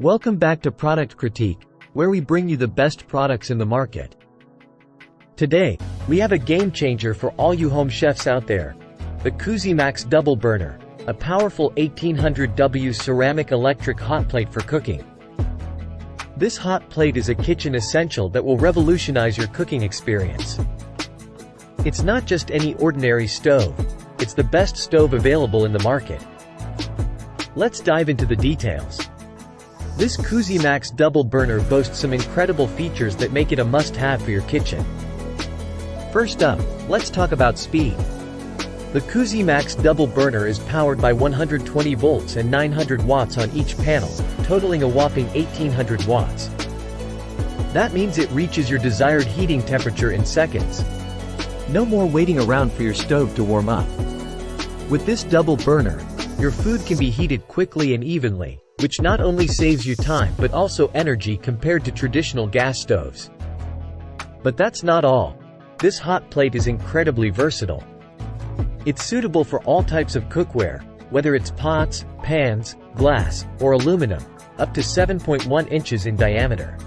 Welcome back to Product Critique, where we bring you the best products in the market. Today, we have a game changer for all you home chefs out there. The CUSIMAX Double Burner, a powerful 1800W ceramic electric hot plate for cooking. This hot plate is a kitchen essential that will revolutionize your cooking experience. It's not just any ordinary stove, it's the best stove available in the market. Let's dive into the details. This CUSIMAX Double Burner boasts some incredible features that make it a must-have for your kitchen. First up, let's talk about speed. The CUSIMAX Double Burner is powered by 120 volts and 900 watts on each panel, totaling a whopping 1800 watts. That means it reaches your desired heating temperature in seconds. No more waiting around for your stove to warm up. With this double burner, your food can be heated quickly and evenly, which not only saves you time but also energy compared to traditional gas stoves. But that's not all. This hot plate is incredibly versatile. It's suitable for all types of cookware, whether it's pots, pans, glass, or aluminum, up to 7.1 inches in diameter.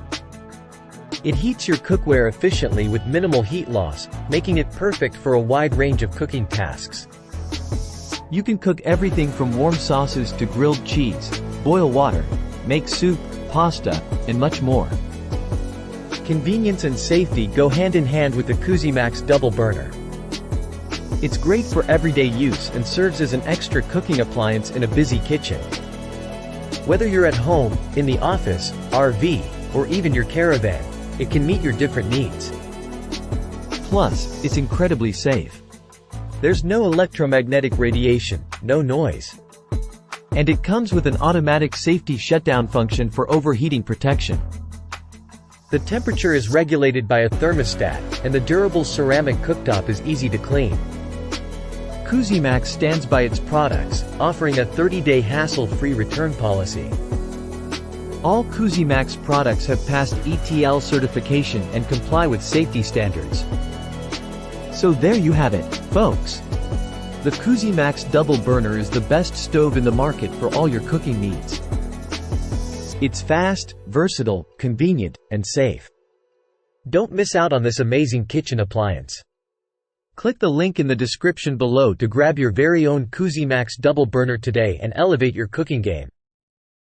It heats your cookware efficiently with minimal heat loss, making it perfect for a wide range of cooking tasks. You can cook everything from warm sauces to grilled cheese, boil water, make soup, pasta, and much more. Convenience and safety go hand in hand with the CUSIMAX Double Burner. It's great for everyday use and serves as an extra cooking appliance in a busy kitchen. Whether you're at home, in the office, RV, or even your caravan, it can meet your different needs. Plus, it's incredibly safe. There's no electromagnetic radiation, no noise. And it comes with an automatic safety shutdown function for overheating protection. The temperature is regulated by a thermostat, and the durable ceramic cooktop is easy to clean. CUSIMAX stands by its products, offering a 30-day hassle-free return policy. All CUSIMAX products have passed ETL certification and comply with safety standards. So there you have it, folks. The CUSIMAX Double Burner is the best stove in the market for all your cooking needs. It's fast, versatile, convenient, and safe. Don't miss out on this amazing kitchen appliance. Click the link in the description below to grab your very own CUSIMAX Double Burner today and elevate your cooking game.